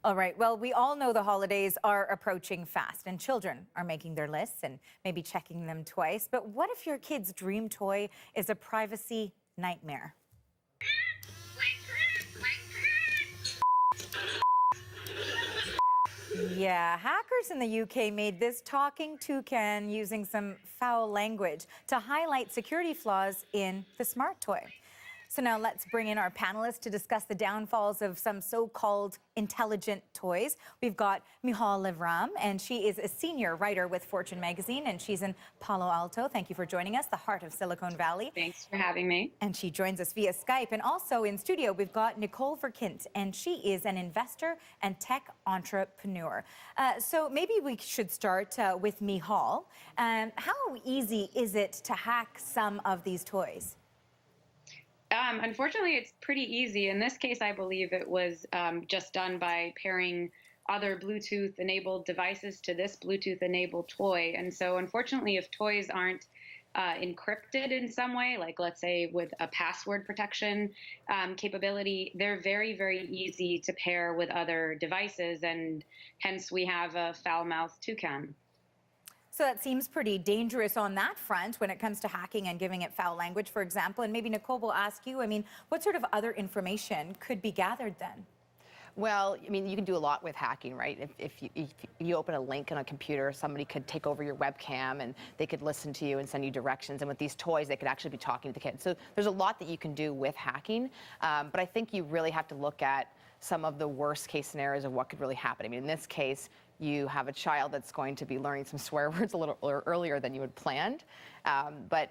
All right, well, we all know the holidays are approaching fast and children are making their lists and maybe checking them twice. But what if your kid's dream toy is a privacy nightmare? Yeah, hackers in the UK made this talking toucan using some foul language to highlight security flaws in the smart toy. So now let's bring in our panelists to discuss the downfalls of some so-called intelligent toys. We've got Michal Levram, and she is a senior writer with Fortune magazine, and she's in Palo Alto. Thank you for joining us, the heart of Silicon Valley. Thanks for having me. And she joins us via Skype. And also in studio, we've got Nicole Verkint, and she is an investor and tech entrepreneur. So maybe we should start with Michal. How easy is it to hack some of these toys? Unfortunately, it's pretty easy. In this case, I believe it was just done by pairing other Bluetooth-enabled devices to this Bluetooth-enabled toy. And so, unfortunately, if toys aren't encrypted in some way, like let's say with a password protection capability, they're very, very easy to pair with other devices, and hence we have a foul-mouthed toucan. So that seems pretty dangerous on that front when it comes to hacking and giving it foul language, for example. And maybe Nicole will ask you, I mean, what sort of other information could be gathered then? Well, I mean, you can do a lot with hacking, right? If you open a link on a computer, somebody could take over your webcam and they could listen to you and send you directions. And with these toys, they could actually be talking to the kids. So there's a lot that you can do with hacking. But I think you really have to look at some of the worst case scenarios of what could really happen. I mean, in this case, you have a child that's going to be learning some swear words a little earlier than you had planned. But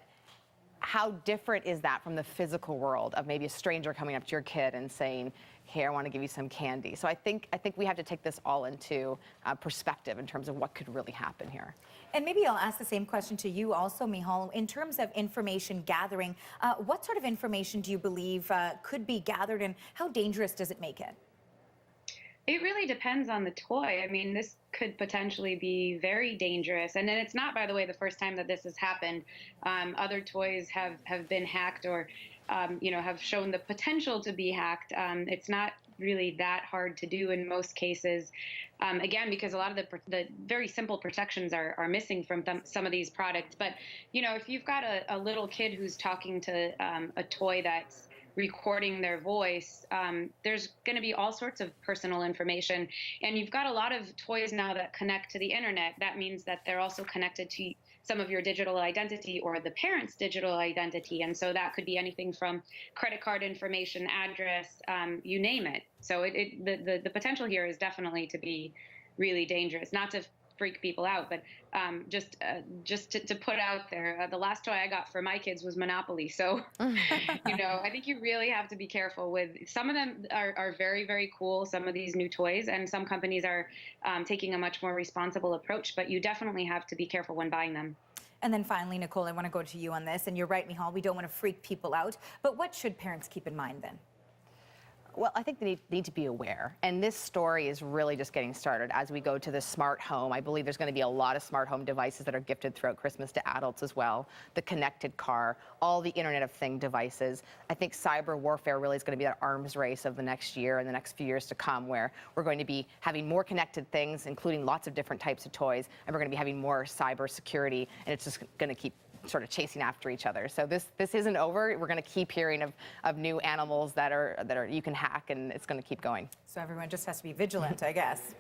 how different is that from the physical world of maybe a stranger coming up to your kid and saying, "Here, I want to give you some candy"? So I think we have to take this all into perspective in terms of what could really happen here. And maybe I'll ask the same question to you also, Michal. In terms of information gathering, what sort of information do you believe could be gathered, and how dangerous does it make it? It really depends on the toy. I mean, this could potentially be very dangerous. And then it's not, by the way, the first time that this has happened. Other toys have been hacked or, have shown the potential to be hacked. It's not really that hard to do in most cases. Again, because a lot of the very simple protections are missing from some of these products. But, if you've got a little kid who's talking to a toy that's recording their voice, there's going to be all sorts of personal information. And you've got a lot of toys now that connect to the internet. That means that they're also connected to some of your digital identity or the parent's digital identity. And so that could be anything from credit card information, address, you name it. So the potential here is definitely to be really dangerous, not to freak people out, but just to put out there, the last toy I got for my kids was Monopoly. So, I think you really have to be careful with, some of them are very, very cool, some of these new toys, and some companies are taking a much more responsible approach, but you definitely have to be careful when buying them. And then finally, Nicole, I want to go to you on this, and you're right, Michal, we don't want to freak people out, but what should parents keep in mind then? Well, I think they need to be aware. And this story is really just getting started as we go to the smart home. I believe there's going to be a lot of smart home devices that are gifted throughout Christmas to adults as well. The connected car, all the Internet of Things devices. I think cyber warfare really is going to be that arms race of the next year and the next few years to come, where we're going to be having more connected things, including lots of different types of toys, and we're going to be having more cyber security, and it's just going to keep sort of chasing after each other. So this isn't over. We're going to keep hearing of new animals that are you can hack, and it's going to keep going. So everyone just has to be vigilant, I guess.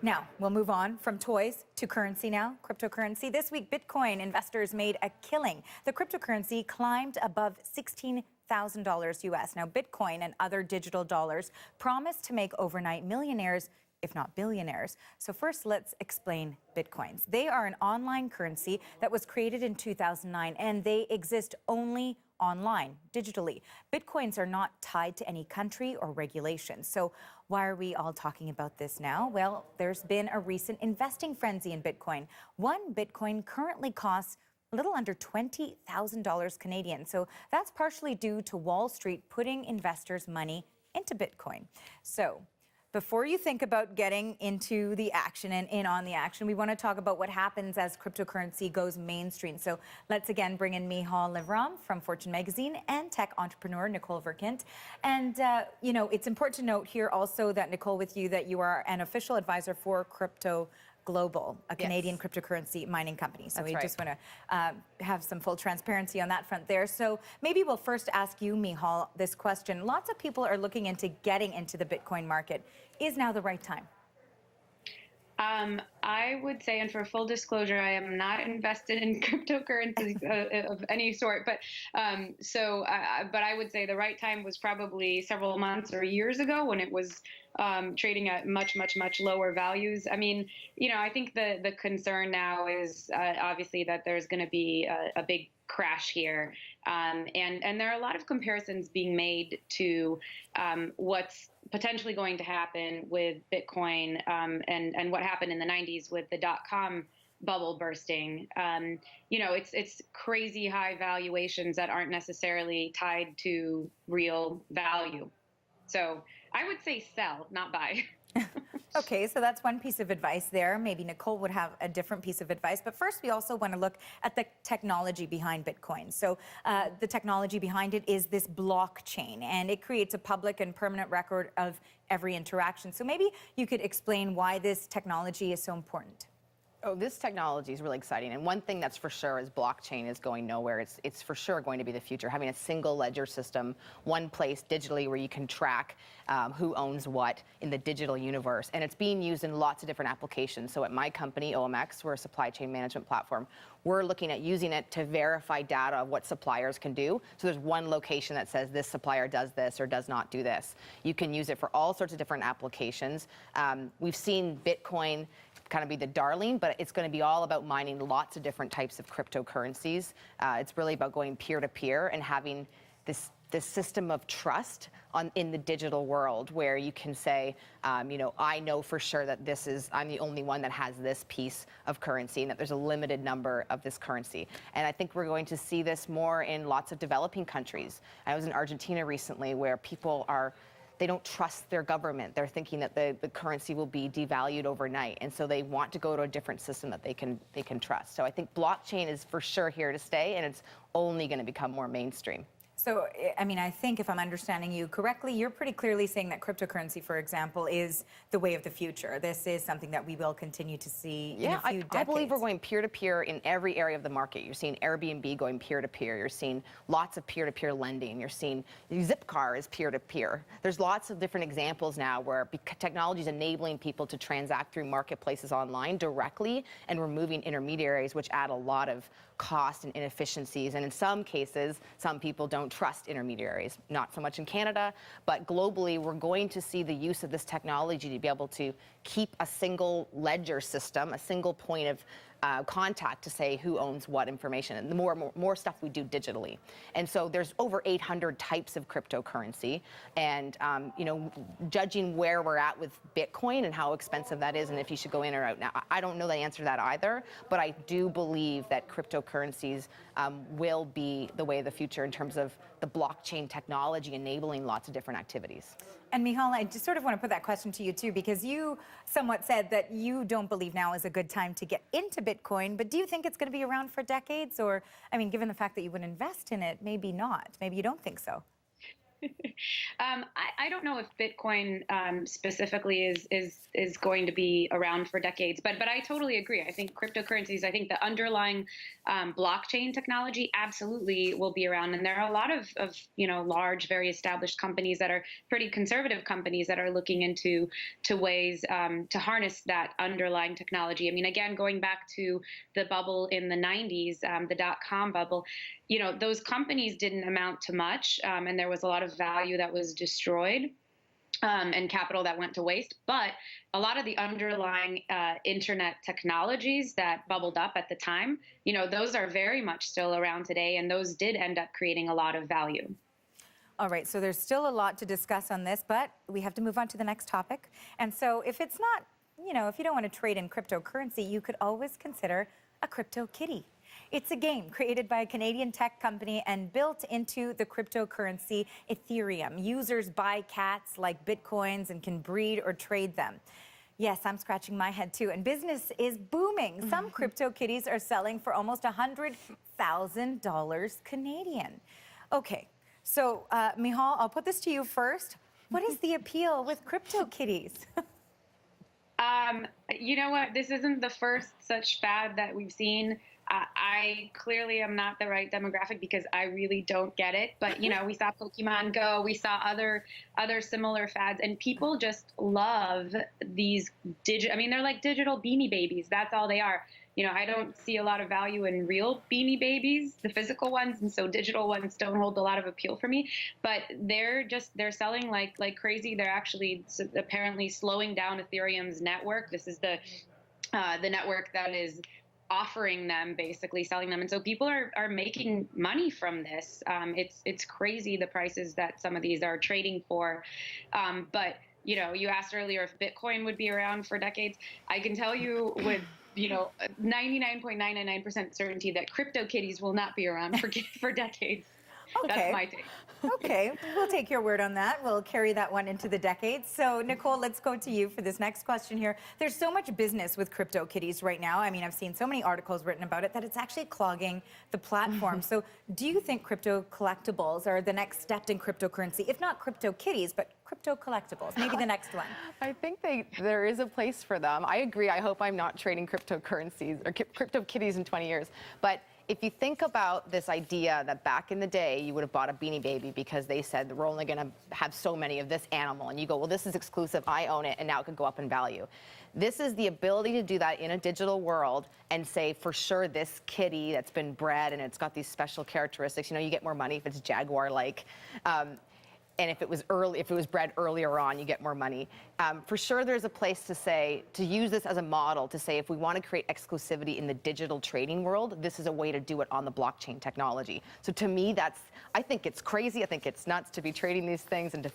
Now, we'll move on from toys to currency now, cryptocurrency. This week, Bitcoin investors made a killing. The cryptocurrency climbed above $16,000 US. Now, Bitcoin and other digital dollars promise to make overnight millionaires, if not billionaires. So first, let's explain Bitcoins. They are an online currency that was created in 2009, and they exist only online, digitally. Bitcoins are not tied to any country or regulation. So why are we all talking about this now? Well, there's been a recent investing frenzy in Bitcoin. One Bitcoin currently costs a little under $20,000 Canadian. So that's partially due to Wall Street putting investors' money into Bitcoin. So before you think about getting into the action and in on the action, we want to talk about what happens as cryptocurrency goes mainstream. So let's again bring in Michal Livram from Fortune Magazine and tech entrepreneur Nicole Verkint. And, you know, it's important to note here also that, Nicole, with you, that you are an official advisor for Crypto Global, a Canadian cryptocurrency mining company. So we just want to have some full transparency on that front there. So maybe we'll first ask you, Michal, this question. Lots of people are looking into getting into the Bitcoin market. Is now the right time? I would say, and for full disclosure, I am not invested in cryptocurrencies of any sort. But but I would say the right time was probably several months or years ago when it was trading at much lower values. I mean, you know, I think the concern now is obviously that there's going to be a big crash here, and there are a lot of comparisons being made to what's potentially going to happen with Bitcoin and what happened in the 90s with the .com bubble bursting. You know, it's crazy high valuations that aren't necessarily tied to real value. So I would say sell, not buy. Okay, so that's one piece of advice there. Maybe Nicole would have a different piece of advice. But first, we also want to look at the technology behind Bitcoin. So the technology behind it is this blockchain, and it creates a public and permanent record of every interaction. So maybe you could explain why this technology is so important. Oh, this technology is really exciting. And one thing that's for sure is blockchain is going nowhere. It's for sure going to be the future. Having a single ledger system, one place digitally where you can track who owns what in the digital universe. And it's being used in lots of different applications. So at my company, OMX, we're a supply chain management platform. We're looking at using it to verify data of what suppliers can do. So there's one location that says this supplier does this or does not do this. You can use it for all sorts of different applications. We've seen Bitcoin kind of be the darling, but it's going to be all about mining lots of different types of cryptocurrencies. It's really about going peer-to-peer and having this system of trust in the digital world where you can say, you know, I know for sure that I'm the only one that has this piece of currency and that there's a limited number of this currency. And I think we're going to see this more in lots of developing countries. I was in Argentina recently where people they don't trust their government. They're thinking that the currency will be devalued overnight. And so they want to go to a different system that they can trust. So I think blockchain is for sure here to stay, and it's only going to become more mainstream. So, I mean, I think if I'm understanding you correctly, you're pretty clearly saying that cryptocurrency, for example, is the way of the future. This is something that we will continue to see in a few decades. I believe we're going peer-to-peer in every area of the market. You're seeing Airbnb going peer-to-peer. You're seeing lots of peer-to-peer lending. You're seeing Zipcar is peer-to-peer. There's lots of different examples now where technology is enabling people to transact through marketplaces online directly and removing intermediaries, which add a lot of cost and inefficiencies. And in some cases, some people don't trust intermediaries. Not so much in Canada, but globally, we're going to see the use of this technology to be able to keep a single ledger system, a single point of contact to say who owns what information, and the more stuff we do digitally. And so there's over 800 types of cryptocurrency, and you know, judging where we're at with Bitcoin and how expensive that is, and if you should go in or out. Now, I don't know the answer to that either, but I do believe that cryptocurrencies will be the way of the future in terms of the blockchain technology enabling lots of different activities. And Michal, I just sort of want to put that question to you too, because you somewhat said that you don't believe now is a good time to get into Bitcoin, but do you think it's going to be around for decades? Or, I mean, given the fact that you would invest in it, maybe not. Maybe you don't think so. I don't know if Bitcoin specifically is going to be around for decades, but I totally agree. I think cryptocurrencies, I think the underlying blockchain technology absolutely will be around, and there are a lot of you know, large, very established companies that are pretty conservative companies that are looking into ways to harness that underlying technology. I mean, again, going back to the bubble in the 90s, the .com bubble, you know, those companies didn't amount to much, and there was a lot of value that was destroyed and capital that went to waste. But a lot of the underlying internet technologies that bubbled up at the time, you know, those are very much still around today, and those did end up creating a lot of value. All right, so there's still a lot to discuss on this, but we have to move on to the next topic. And so if it's not, you know, if you don't want to trade in cryptocurrency, you could always consider a crypto kitty. It's a game created by a Canadian tech company and built into the cryptocurrency Ethereum. Users buy cats like Bitcoins and can breed or trade them. Yes, I'm scratching my head too. And business is booming. Some CryptoKitties are selling for almost $100,000 Canadian. Okay, so Michal, I'll put this to you first. What is the appeal with CryptoKitties? You know what? This isn't the first such fad that we've seen. I clearly am not the right demographic because I really don't get it. But you know, we saw Pokemon Go, we saw other similar fads, and people just love these I mean, they're like digital Beanie Babies. That's all they are. You know, I don't see a lot of value in real Beanie Babies, the physical ones, and so digital ones don't hold a lot of appeal for me. But they're selling like crazy. They're actually apparently slowing down Ethereum's network. This is the network that is offering them, basically selling them, and so people are making money from this. It's crazy the prices that some of these are trading for, but you know, you asked earlier if Bitcoin would be around for decades. I can tell you with 99.999% certainty that CryptoKitties will not be around for decades. Okay. That's my take. Okay, we'll take your word on that. We'll carry that one into the decades. So, Nicole, let's go to you for this next question here. There's so much business with CryptoKitties right now. I mean, I've seen so many articles written about it that it's actually clogging the platform. So, do you think crypto collectibles are the next step in cryptocurrency? If not CryptoKitties, but crypto collectibles, maybe the next one. I think there is a place for them. I agree. I hope I'm not trading cryptocurrencies or CryptoKitties in 20 years. But if you think about this idea that back in the day you would have bought a Beanie Baby because they said we're only going to have so many of this animal, and you go, well, this is exclusive, I own it, and now it could go up in value. This is the ability to do that in a digital world and say, for sure, this kitty that's been bred and it's got these special characteristics, you get more money if it's Jaguar-like. And if it was bred earlier on, you get more money. For sure, there's a place to use this as a model to say, if we want to create exclusivity in the digital trading world, this is a way to do it on the blockchain technology. So to me, I think it's crazy. I think it's nuts to be trading these things and to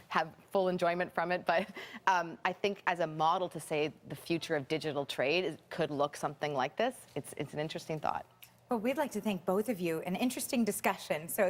have full enjoyment from it. But I think as a model to say the future of digital trade could look something like this, it's an interesting thought. Well, we'd like to thank both of you. An interesting discussion. So